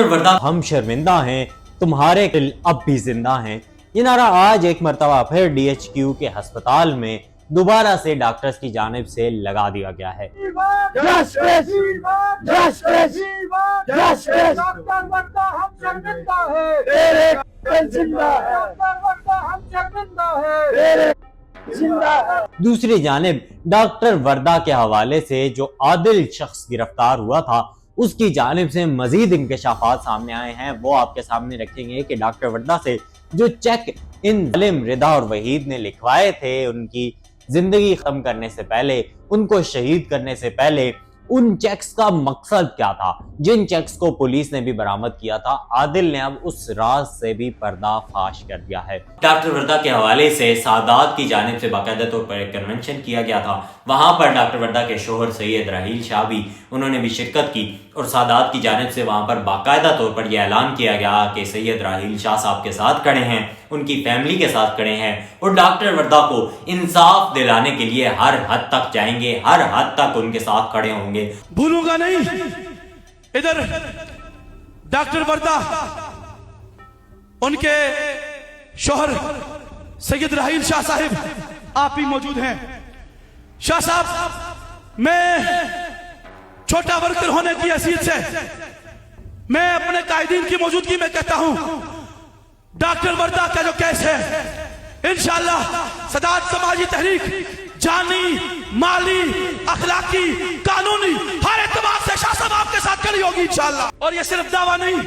वर्दा हम शर्मिंदा हैं, तुम्हारे दिल अब भी जिंदा हैं। ये नारा आज एक मरतबा फिर DHQ के अस्पताल में दोबारा से डॉक्टर्स की जानिब से लगा दिया गया है। दूसरी जानिब डॉक्टर वर्दा के हवाले से जो आदिल शख्स गिरफ्तार हुआ था उसकी जानिब से मजीद इंकशाफात सामने आए हैं। वो आपके सामने रखेंगे कि डॉक्टर वर्दा से जो चेक इन जालिम रिदा और वहीद ने लिखवाए थे उनकी जिंदगी खत्म करने से पहले, उनको शहीद करने से पहले, उन चेक्स का मकसद क्या था, जिन चेक्स को पुलिस ने भी बरामद किया था, आदिल ने अब उस राज से भी पर्दाफाश कर दिया है। डॉक्टर वर्दा के हवाले से सादात की जानिब से बाकायदा तौर पर एक कन्वेंशन किया गया था। वहां पर डॉक्टर वर्दा के शोहर सैयद राहील शाह भी उन्होंने भी शिरकत की और सादात की जानिब से वहां पर बाकायदा तौर पर यह ऐलान किया गया कि सैयद राहील शाह साहब के साथ खड़े हैं, उनकी फैमिली के साथ खड़े हैं और डॉक्टर वर्दा को इंसाफ दिलाने के लिए हर हद तक जाएंगे, हर हद तक उनके साथ खड़े होंगे। भूलूंगा नहीं। इधर डॉक्टर वर्दा, उनके शोहर सैयद राहील शाह साहिब आप ही मौजूद हैं। शाह साहब, मैं छोटा वर्कर होने की हैसियत से मैं अपने कायदीन की मौजूदगी में कहता हूं, डॉक्टर वर्दा का जो केस है इंशाअल्लाह सदात समाजी तहरीक जानी, माली, अखलाकी, कानूनी हर एतबार से शाह साहब आपके साथ खड़ी होगी इंशाअल्लाह। और ये सिर्फ दावा नहीं,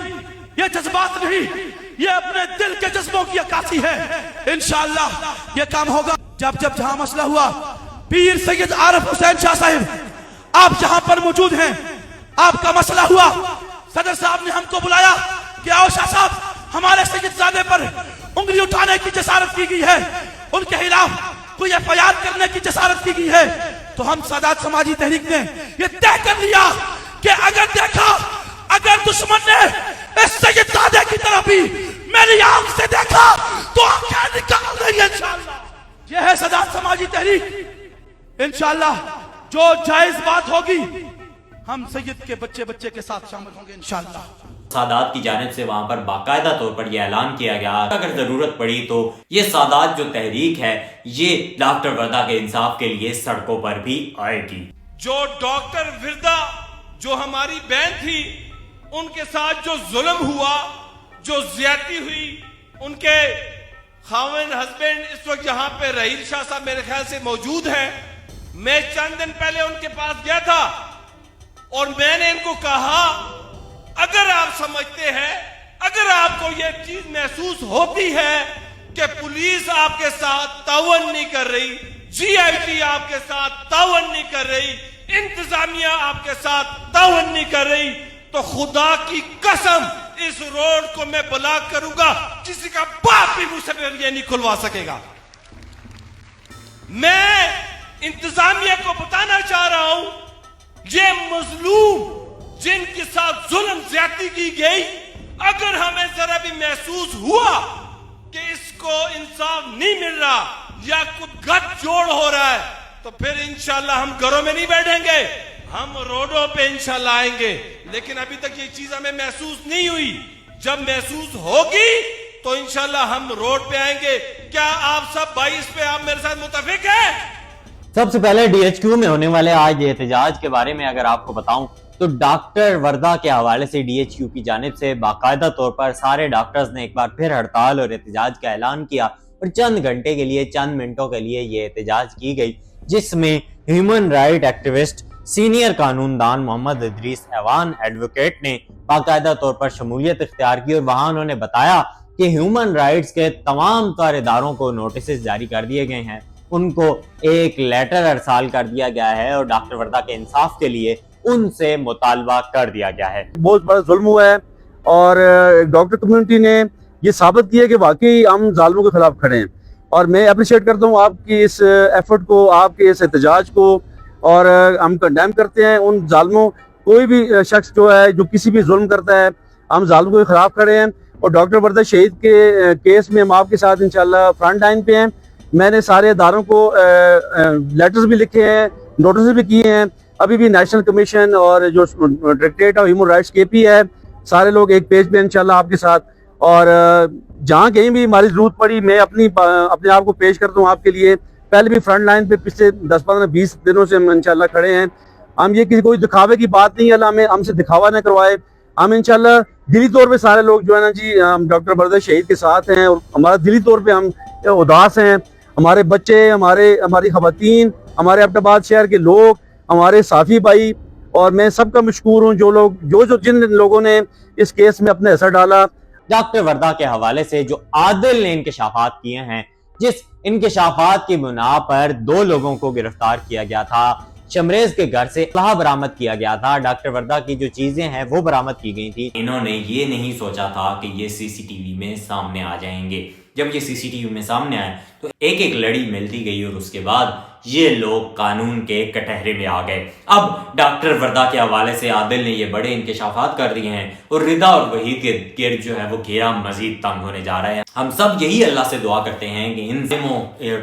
ये जज्बात नहीं, ये अपने दिल के जज्बों की अक्कासी है। इंशाअल्लाह ये काम होगा। जब जहां मसला हुआ, पीर सैयद आरिफ हुसैन शाह साहिब आप जहां पर मौजूद हैं, आपका मसला हुआ, सदर साहब ने हमको बुलाया कि आओ शाह साहब, हमारे सैयदजादे पर उंगली उठाने की जसारत की गई है, उनके खिलाफ कोई FIR करने की जसारत की गई है। तो हम सादात समाजी तहरीक ने ये तय कर लिया कि अगर दुश्मन ने इस सैयदजादे की तरफ भी मेरी आंख से देखा तो आंखें निकाल देंगे इंशाअल्लाह। यह है सादात समाजी तहरीक। इंशाअल्लाह जो जायज बात होगी हम सैयद के बच्चे के साथ शामिल होंगे इंशाअल्लाह। सादात की जानिब से वहां पर बाकायदा तौर पर यह ऐलान किया गया अगर जरूरत पड़ी तो ये सादात जो तहरीक है ये डॉक्टर वर्दा के इंसाफ के लिए सड़कों पर भी आएगी। जो डॉक्टर वर्दा जो हमारी बहन थी उनके साथ जो जुल्म हुआ, जो ज्यादती हुई, उनके खाविन हस्बैंड इस वक्त यहाँ पे राहील शाह साहब मेरे ख्याल से मौजूद हैं। मैं चंद दिन पहले उनके पास गया था और मैंने इनको कहा अगर आप समझते हैं, अगर आपको यह चीज महसूस होती है कि पुलिस आपके साथ तावन नहीं कर रही, GIT आपके साथ तावन नहीं कर रही, इंतजामिया आपके साथ तावन नहीं कर रही, तो खुदा की कसम इस रोड को मैं ब्लॉक करूंगा, किसी का बाप भी मुझसे ये नहीं खुलवा सकेगा। मैं इंतजामिया को बताना चाह रहा हूं, ये मजलूम जिनके साथ जुल्म ज्यादती की गई, अगर हमें जरा भी महसूस हुआ कि इसको इंसाफ नहीं मिल रहा या कुछ गठजोड़ हो रहा है, तो फिर इंशाल्लाह हम घरों में नहीं बैठेंगे, हम रोडों पे इंशाल्लाह आएंगे। लेकिन अभी तक ये चीज हमें महसूस नहीं हुई। जब महसूस होगी तो इंशाल्लाह हम रोड पे आएंगे। क्या आप सब 22 पे आप मेरे साथ मुत्तफिक हैं? सबसे पहले DHQ में होने वाले आज एहतजाज के बारे में अगर आपको बताऊं तो डॉक्टर वर्दा के हवाले से DHQ की जानिब से बाकायदा तौर पर सारे डॉक्टर्स ने एक बार फिर हड़ताल और एहतजाज का ऐलान किया और चंद घंटे के लिए, चंद मिनटों के लिए ये एहतजाज की गई, जिसमें ह्यूमन राइट एक्टिविस्ट सीनियर कानूनदान मोहम्मद इदरीस ऐवान एडवोकेट ने बाकायदा तौर पर शमूलियत इख्तियार की और वहां उन्होंने बताया कि ह्यूमन राइट्स के तमाम तर इदारों को नोटिस जारी कर दिए गए हैं, उनको एक लेटर अरसाल कर दिया गया है और डॉक्टर वर्दा के इंसाफ के लिए उनसे मुतालबा कर दिया गया है। बहुत बड़ा जुल्म हुआ है और डॉक्टर कम्युनिटी ने ये साबित किया कि वाकई हम जालिमों के खिलाफ खड़े हैं और मैं अप्रिशिएट करता हूँ आपकी इस एफर्ट को, आपके इस एहतजाज को, और हम कंडेम करते हैं उन जालिमों, कोई भी शख्स जो है जो किसी भी जुल्म करता है, हम जालिमों के खिलाफ खड़े हैं। और डॉक्टर वर्दा शहीद के केस में हम आपके साथ इंशाल्लाह फ्रंट लाइन पे हैं। मैंने सारे इदारों को लेटर्स भी लिखे हैं, नोटिस भी किए हैं। अभी भी नेशनल कमीशन और जो directorate of human rights KP है, सारे लोग एक पेज पे इंशाल्लाह आपके साथ। और जहाँ कहीं भी हमारी जरूरत पड़ी, मैं अपने आप को पेश करता हूँ आपके लिए। पहले भी फ्रंट लाइन पे पिछले 10, 15, 20 दिनों से हम इंशाल्लाह खड़े हैं। हम ये किसी कोई दिखावे की बात नहीं है, अल्लाह हमें हमसे दिखावा न करवाए। हम इंशाल्लाह दिली तौर पे सारे लोग जो है ना जी, डॉक्टर वर्दा शहीद के साथ हैं, और हमारा दिली तौर पे हम उदास हैं। हमारे बच्चे, हमारी खवातीन, हमारे अब्बाबाद शहर के लोग, हमारे साथी भाई, और मैं सबका मशकूर हूँ जिन लोगों ने इस केस में अपने असर डाला। डॉक्टर वर्दा के हवाले से जो आदिल ने इंकशाफात किए हैं, जिस इंकशाफात की बुना पर 2 लोगों को गिरफ्तार किया गया था, शमरेज के घर से असलहा बरामद किया गया था, डॉक्टर वर्दा की जो चीजें हैं वो बरामद की गई थी। इन्होंने ये नहीं सोचा था कि ये सीसीटीवी में सामने आ जाएंगे। जब ये सीसीटीवी में सामने आए तो एक एक लड़ी मिलती गई और उसके बाद ये लोग कानून के कटहरे में आ गए। अब डॉक्टर वर्दा के हवाले से आदिल ने ये बड़े इंकशाफात कर दिए हैं और रिदा और वहीद के गिर्द जो है वो घेरा मजीद तंग होने जा रहा है। हम सब यही अल्लाह से दुआ करते हैं कि इन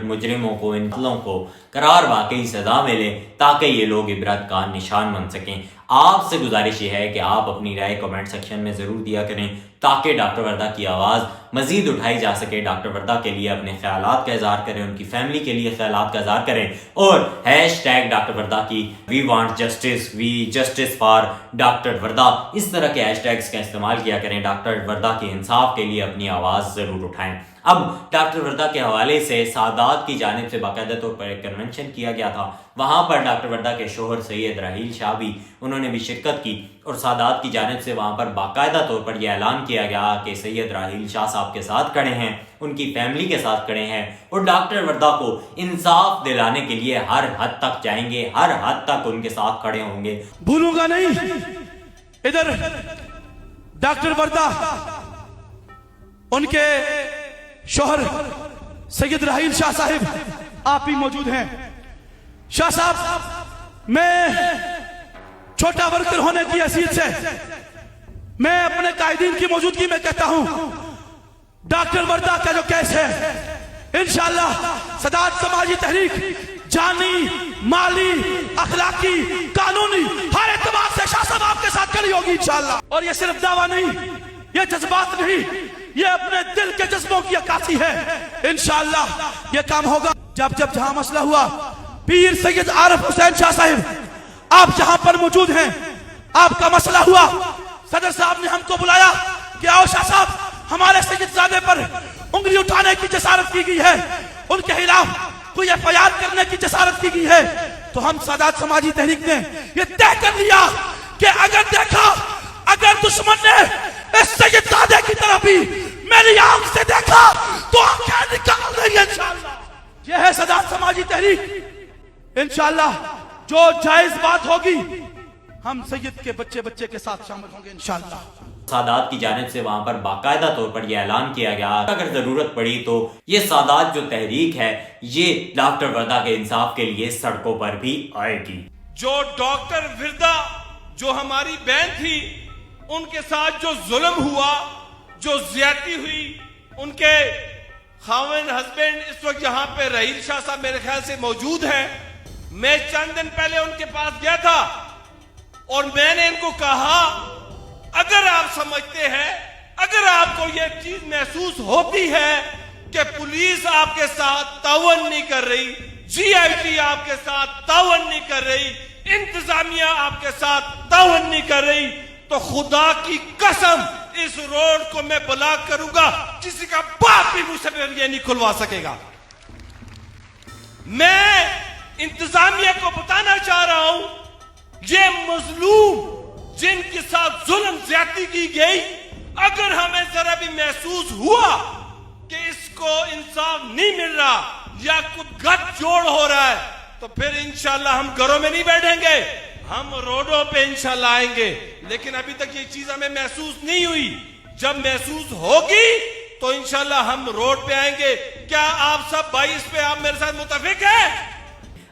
मुजरिमों को, इन कत्लों को करार वाकई सजा मिले ताकि ये लोग इबरत का निशान बन सकें। आपसे गुजारिश ये है कि आप अपनी राय कमेंट सेक्शन में जरूर दिया करें ताकि डॉक्टर वर्दा की आवाज़ मजीद उठाई जा सके। डॉक्टर वर्दा के लिए अपने ख्यालात का इज़हार करें, उनकी फैमिली के लिए ख्यालात का इज़हार करें और #डॉक्टर वर्दा की we want justice, we justice for doctor Warda, इस तरह के हैशटैग्स का इस्तेमाल किया करें। डॉक्टर वर्दा के इंसाफ के लिए अपनी आवाज़ ज़रूर उठाएं। अब डॉक्टर वर्दा के हवाले से सादात की जानिब से बाकायदा तौर पर एक कन्वेंशन किया गया था। वहाँ पर डॉक्टर वर्दा के शोहर सैयद राहील शाह भी उन्होंने भी शिरकत की और सादात की जानिब से वहाँ पर बाकायदा तौर पर यह ऐलान किया गया कि सैयद राहील शाह साहब के साथ खड़े हैं, उनकी फैमिली के साथ खड़े हैं और डॉक्टर वर्दा को इंसाफ दिलाने के लिए हर हद तक जाएंगे, हर हद तक उनके साथ खड़े होंगे। भूलूंगा नहीं। इधर डॉक्टर वर्दा, उनके शोहर सैयद राहील शाह साहिब आप भी मौजूद हैं। शाह साहब, मैं छोटा वर्कर होने की हैसियत से मैं अपने कायदीन की मौजूदगी में कहता हूं, डॉक्टर वर्दा का जो केस है इंशाअल्लाह सदात समाजी तहरीक जानी, माली, अखलाकी, कानूनी हर एतबार से शाह साहब आपके साथ खड़ी होगी इंशाअल्लाह। और ये सिर्फ दावा नहीं, ये जज्बात नहीं, ये अपने दिल के जज्बों की अक्कासी है। इंशाअल्लाह ये काम होगा। जब जहां मसला हुआ, पीर सैयद आरिफ हुसैन शाह साहिब आप जहां पर मौजूद हैं, आपका मसला हुआ, सदर साहब ने हमको बुलाया कि आओ शाह साहब, हमारे सैयदजादे पर उंगली उठाने की जसारत की गई है, उनके खिलाफ कोई FIR करने की जसारत की गई है। तो हम सादात समाजी तहरीक ने ये तय कर लिया कि अगर दुश्मन ने इस सैयदजादे की तरफ भी मेरी आंख से देखा तो आंखें निकाल देंगे इंशाअल्लाह। यह है सादात समाजी तहरीक। इंशाअल्लाह जो जायज बात होगी हम सैयद के बच्चे के साथ शामिल होंगे इंशाअल्लाह। सादात की जानिब से वहां पर बाकायदा तौर पर यह ऐलान किया गया अगर जरूरत पड़ी तो ये सादात जो तहरीक है ये डॉक्टर वर्दा के इंसाफ के लिए सड़कों पर भी आएगी। जो डॉक्टर विरदा जो हमारी बहन थी, उनके साथ जो जुल्म हुआ, जो ज्यादती हुई, उनके खाविन हस्बैंड इस वक्त यहाँ पे राहील शाह साहब मेरे ख्याल से मौजूद हैं। मैं चंद दिन पहले उनके पास गया था और मैंने इनको कहा, अगर आप समझते हैं, अगर आपको यह चीज महसूस होती है कि पुलिस आपके साथ तावन नहीं कर रही, GIT आपके साथ तावन नहीं कर रही, इंतजामिया आपके साथ तावन नहीं कर रही, तो खुदा की कसम इस रोड को मैं ब्लॉक करूंगा, किसी का बाप भी मुझसे ये नहीं खुलवा सकेगा। मैं इंतजामिया को बताना चाह रहा हूं, ये मजलूम जिनके साथ जुल्म ज्यादती की गई, अगर हमें जरा भी महसूस हुआ कि इसको इंसाफ नहीं मिल रहा या कुछ गठजोड़ हो रहा है, तो फिर इंशाल्लाह हम घरों में नहीं बैठेंगे, हम रोडों पे इंशाल्लाह आएंगे। लेकिन अभी तक ये चीज हमें महसूस नहीं हुई। जब महसूस होगी तो इंशाल्लाह हम रोड पे आएंगे। क्या आप सब भाई इस पे आप मेरे साथ मुत्तफिक हैं?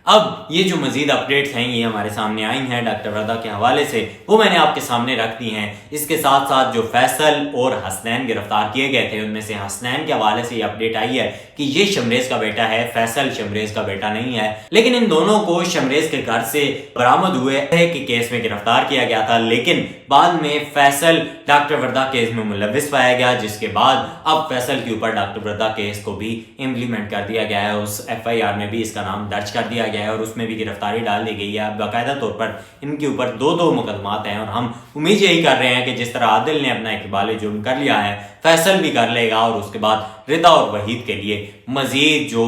अब ये जो मजीद अपडेट्स हैं ये हमारे सामने आई हैं डॉक्टर वर्दा के हवाले से, वो मैंने आपके सामने रख दी हैं। इसके साथ साथ जो फैसल और हसनैन गिरफ्तार किए गए थे, उनमें से हसनैन के हवाले से ये अपडेट आई है कि ये शमरेज का बेटा है, फैसल शमरेज का बेटा नहीं है। लेकिन इन दोनों को शमरेज के घर से बरामद हुए के केस में गिरफ्तार किया गया था, लेकिन बाद में फैसल डॉक्टर वर्दा केस में मुलविस पाया गया, जिसके बाद अब फैसल के ऊपर डॉक्टर वर्दा केस को भी इंप्लीमेंट कर दिया गया है। उस FIR में भी इसका नाम दर्ज कर दिया गया है और उसमें भी गिरफ्तारी डाल दी गई है। अब बाकायदा तौर पर इनके ऊपर 2 मुकदमात हैं और हम उम्मीद यही कर रहे हैं कि जिस तरह आदिल ने अपना इकबाल जुर्म कर लिया है, फैसल भी कर लेगा और उसके बाद रिदा और वहीद के लिए मजीद जो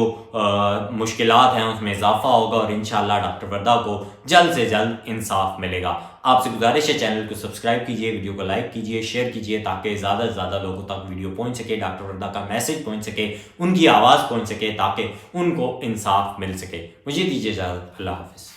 मुश्किलात हैं उसमें इजाफा होगा और इंशाअल्लाह डॉक्टर वर्दा को जल्द से जल्द इंसाफ मिलेगा। आपसे गुजारिश है चैनल को सब्सक्राइब कीजिए, वीडियो को लाइक कीजिए, शेयर कीजिए ताकि ज़्यादा से ज़्यादा लोगों तक वीडियो पहुंच सके, डॉक्टर वर्दा का मैसेज पहुंच सके, उनकी आवाज़ पहुंच सके ताकि उनको इंसाफ मिल सके। मुझे दीजिए इजाज़त, अल्लाह हाफ़िज़।